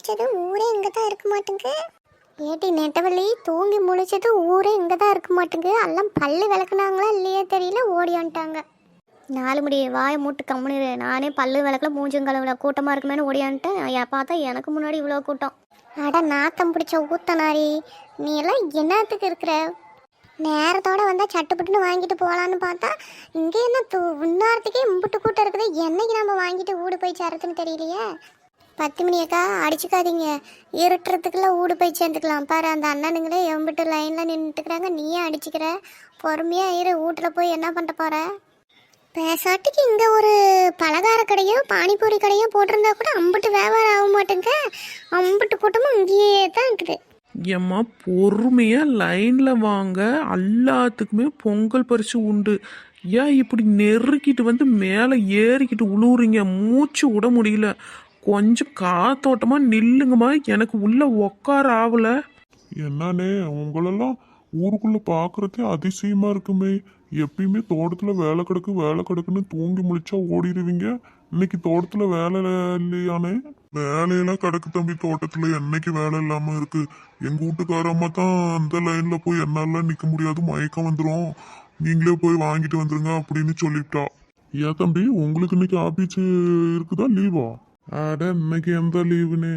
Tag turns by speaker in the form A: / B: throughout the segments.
A: முழிச்சது ஊரே இங்கே தான் இருக்க மாட்டேங்க. ஏட்டி நெட்டவள்ளி, தூங்கி முழிச்சது ஊரே இங்கே தான் இருக்க மாட்டேங்க. எல்லாம் பல்லு விளக்குனாங்களா இல்லையே தெரியல, ஓடியான்ட்டாங்க. 4 முடி வாயை மூட்டு கம்முனிரு. நானே பல்லு விளக்கல மூஞ்சங்கலவுல கூட்டமாக இருக்குமேனு ஓடியான்ட்டேன். பார்த்தா எனக்கு முன்னாடி இவ்வளோ கூட்டம். அட நாத்தம் பிடிச்ச ஊத்தனாரி, நீ எல்லாம் என்னத்துக்கு இருக்கிற? நேரத்தோட வந்தால் சட்டுப்பட்டுன்னு வாங்கிட்டு போகலான்னு பார்த்தா இங்கே என்ன உன்னாரத்துக்கே இம்புட்டு கூட்டம் இருக்குது. என்னைக்கு நம்ம வாங்கிட்டு ஊடு போய் சேரத்துன்னு தெரியலையே. 10 மணி அக்கா, அடிச்சுக்காதீங்க. இருட்டுறதுக்குள்ள ஊடு போய் சேர்ந்துக்கலாம் பாரு. அந்த அண்ணனுங்களே எம்பிட்டு லைனில் நின்றுட்டுக்கிறாங்க, நீயே அடிச்சுக்கிற. பொறுமையாக இரு, வீட்டில் போய் என்ன பண்ண போகிற? பேசாட்டுக்கு இங்கே ஒரு பலகார கடையோ பானிபூரி கடையோ போட்டிருந்தா கூட அம்புட்டு வியாபாரம் ஆக மாட்டேங்க. அம்புட்டு கூட்டமும் இங்கேயே தான் இருக்குது.
B: ஏம்மா பொறுமையாக லைனில் வாங்க, எல்லாத்துக்குமே பொங்கல் பரிசு உண்டு. ஏன் இப்படி நெருக்கிட்டு வந்து மேலே ஏறிக்கிட்டு உழுவுறீங்க? மூச்சு விட முடியல. கொஞ்சம் காத்தோட்டமாக நில்லுங்கம்மா, எனக்கு உள்ள உக்கார ஆகல.
C: என்னன்னே உங்களெல்லாம் ஊருக்குள்ள பார்க்கறதே அதிசயமா இருக்குமே. எப்பயுமே தோட்டத்துல வேலை கிடக்குன்னு தூங்கி முழிச்சா ஓடிடுவீங்க. இன்னைக்கு தோட்டத்துல வேலை இல்லையானே? வேலையெல்லாம் கிடக்கு தம்பி, தோட்டத்துல என்னைக்கு வேலை இல்லாம இருக்கு. எங்க வீட்டுக்காரம்மா தான் அந்த லைன்ல போய் என்னால நிக்க முடியாது, மயக்கம் வந்துடும், நீங்களே போய் வாங்கிட்டு வந்துருங்க அப்படின்னு சொல்லிட்டா. ஏன் தம்பி, உங்களுக்கு இன்னைக்கு ஆபீஸ் இருக்குதா, லீவா? அட இன்னைக்கு எந்த லீவுன்னு,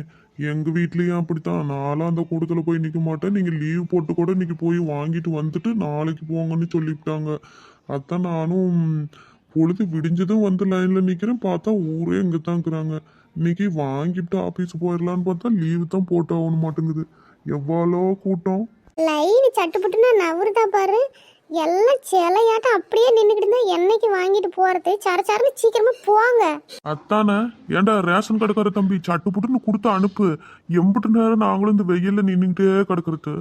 C: எங்க வீட்லயும் அப்படித்தான். நானும் அந்த கூட்டத்துல போய் நிக்க மாட்டேன். நீங்க லீவ் போட்டு கூட இன்னைக்கு போய் வாங்கிட்டு வந்துட்டு நாளைக்கு போங்கன்னு சொல்லிவிட்டாங்க. அதான் நானும் பொழுது விடிஞ்சதும் வந்து லைன்ல நிக்கிறேன். பார்த்தா ஊரே இங்க தான் இருக்கிறாங்க. இன்னைக்கு வாங்கிட்டு ஆபீஸ் போயிடலான்னு பார்த்தா லீவு தான் போட்டு ஆகணும் மாட்டேங்குது. எவ்வளோ கூட்டம்.
A: லைன் சட்டுப்பட்டுன்னா நவருதா பாரு. எல்லாம் சிலையாட்டம் அப்படியே நின்றுக்கிட்டு இருந்தா என்னைக்கு வாங்கிட்டு போறது? சரச்சரன்னு சீக்கிரமா போங்க.
C: அத்தானே, ஏண்டா ரேஷன் கடைக்கார தம்பி, சட்டுப்புட்டுன்னு கொடுத்து அனுப்பு. எம்பிட்டு நேரம் நாங்களும் இந்த வெயில்ல நின்றுக்கிட்டே கிடக்குறது.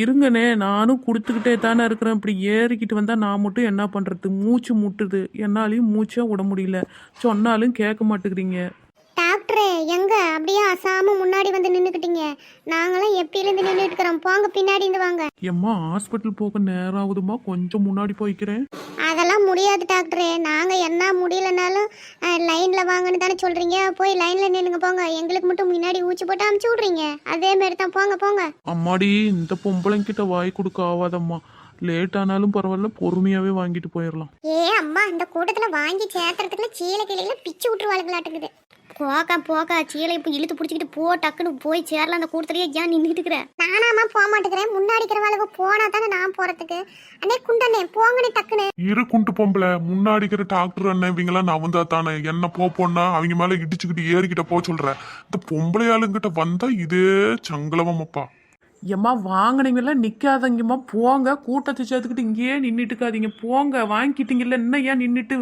B: இருங்கண்ணே, நானும் கொடுத்துக்கிட்டே தானே இருக்கிறேன். இப்படி ஏறிக்கிட்டு வந்தால் நான் மட்டும் என்ன பண்ணுறது? மூச்சு முட்டுது, என்னாலையும் மூச்சா விட முடியல. சொன்னாலும் கேட்க மாட்டேங்கிறீங்க.
A: டாக்டரே எங்க அப்படியே அசாம முன்னாடி வந்து நின்றுக்கிட்டீங்க? நாங்களாம் எப்பயிலேருந்து நின்றுட்டு இருக்கிறோம். போங்க, பின்னாடி இருந்து வாங்க.
B: ஏம்மா ஹாஸ்பிட்டல் போக நேரம் ஆகுதுமா, கொஞ்சம் முன்னாடி போய்க்கிறேன்.
A: அதெல்லாம் முடியாது டாக்டரே. நாங்கள் என்ன முடியலனாலும் லைனில் வாங்கன்னு தானே சொல்கிறீங்க. போய் லைனில் நின்றுங்க, போங்க. எங்களுக்கு மட்டும் முன்னாடி ஊச்சி போட்டு அமுச்சு விட்றீங்க. அதே மாதிரி தான், போங்க போங்க.
B: அம்மாடி, இந்த பொம்பளைங்கிட்ட வாய் கொடுக்க ஆகாதம்மா. லேட் ஆனாலும் பரவாயில்ல, பொறுமையாகவே வாங்கிட்டு போயிடலாம்.
A: ஏ அம்மா, இந்த கூட்டத்தில் வாங்கி சேர்த்துறதுக்குள்ள சீலை கிளையில பிச்சு விட்டுருவாளுங்களாட்டுக்குது. போக்கா சீலை இப்போ இழுத்து பிடிச்சிக்கிட்டு போ, டக்குன்னு போய் சேரலாம். அந்த கூட்டத்திலேயே ஏன் நின்றுட்டு இருக்கிறேன்? நானாமா போக மாட்டேங்கிறேன். முன்னாடி இருக்கிறவாளுக்கு போனா தானே நான் போறதுக்கு. அண்ணே குண்டனே, போங்கண்ணே டக்குன்னு.
C: இரு குண்டு பொம்பளை, முன்னாடி இருக்கிற டாக்டர் அண்ணன் இவங்கெல்லாம் நான் வந்தா தானே என்ன போனா அவங்க மேல இடிச்சுக்கிட்டு ஏறிக்கிட்ட போக சொல்றேன். இந்த பொம்பளையாளுங்கிட்ட வந்தா இதே சங்கலவமப்பா.
B: ஏம்மா வாங்கினீங்கல்ல, நிற்காதங்கம்மா, போங்க. கூட்டத்தை சேர்த்துக்கிட்டு இங்கேயே நின்றுட்டு இருக்காதீங்க, போங்க. வாங்கிக்கிட்டீங்கல்ல, இன்னும் ஏன் நின்றுட்டு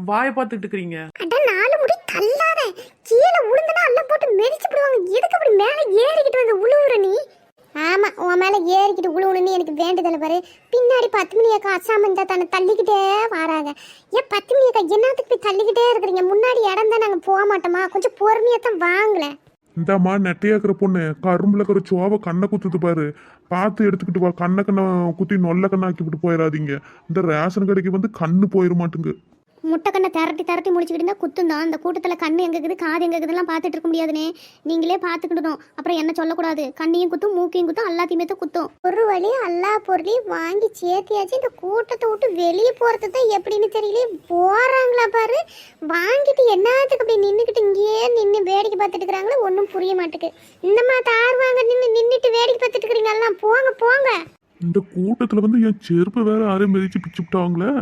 B: வாயை பார்த்துக்கிட்டு இருக்கிறீங்க?
A: அட 4 முடி தள்ளாத. கீழே விழுந்தனா எல்லாம் போட்டு மெரிச்சு போடுவாங்க. எதுக்கு அப்படி மேலே ஏறிக்கிட்டு வந்து உழுவுற நீ? ஆமா, உன் மேலே ஏறிக்கிட்டு உழுவுணுன்னு எனக்கு வேண்டுதலை பாரு. பின்னாடி 10 மணி அக்கா அசாம இருந்தா தானே தள்ளிக்கிட்டே வராங்க. ஏன் 10 மணி அக்கா என்னத்துக்கு போய் தள்ளிக்கிட்டே இருக்கிறீங்க? முன்னாடி இடம் தான் நாங்கள் போக மாட்டோமா? கொஞ்சம் பொறுமையாக தான் வாங்கல.
C: இந்தாம்மா நெட்டையா இருக்கிற பொண்ணு, கரும்புல இருக்கிற சோவை கண்ணை குத்துது பாரு, பார்த்து எடுத்துக்கிட்டு வா. கண்ணை குத்தி நொல்ல கண்ணாக்கி விட்டு போயிடாதீங்க. இந்த ரேஷன் கடைக்கு வந்து கண்ணு போயிட மாட்டுங்க.
A: முட்டை கண்ணை திரட்டி முடிச்சுக்கிட்டு இருந்தால் குத்தும் தான். அந்த கூட்டத்தில் கண்ணு எங்கே இருக்குது, காது எங்கே இருக்குதுலாம் பார்த்துட்டு இருக்க முடியாதுனே. நீங்களே பார்த்துக்கிடணும். அப்புறம் என்ன சொல்லக்கூடாது. கண்ணையும் குத்தும், மூக்கையும் குத்தும், எல்லாத்தையுமே தான் குத்தும். ஒரு வழி எல்லா பொருளையும் வாங்கி சேர்த்தியாச்சு. இந்த கூட்டத்தை விட்டு வெளியே போகிறது தான் எப்படின்னு தெரியல. போகிறாங்களா பாரு. வாங்கிட்டு என்னத்துக்கு அப்படி நின்றுக்கிட்டு இங்கேயே நின்று வேடிக்கை பார்த்துட்டு இருக்கிறாங்களோ ஒன்றும் புரிய மாட்டேங்குது. இந்த மாதிரி ஆர்வாங்க நின்றுட்டு வேடிக்கை பார்த்துட்டு இருக்கிறீங்கலாம். போங்க போங்க.
C: இந்த கூட்டத்துல வந்து என் செருப்பை வேற யாரையும் மிதிச்சு பிச்சு விட்டாங்களே.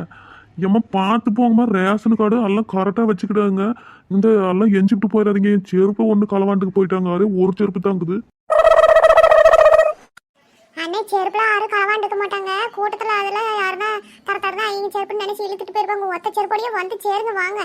C: ஏம்மா பார்த்து போங்கம்மா, ரேஷன் கார்டு எல்லாம் கரெக்டாக வச்சுக்கிட்டாங்க. இந்த எல்லாம் எஞ்சிவிட்டு போயிடாதீங்க. என் செருப்பை ஒன்று களவாண்டுக்கு போயிட்டாங்க. அதே ஒரு செருப்பு தாங்குது.
A: அண்ணே, செருப்புலாம் யாரும் களவாண்டுக்க மாட்டாங்க. கூட்டத்தில் அதெல்லாம் யாருன்னா தரதான் அவங்க செருப்புன்னு நினைச்சு இழுத்துட்டு போயிருப்பாங்க. ஒத்த செருப்போடையே வந்து சேருங்க, வாங்க.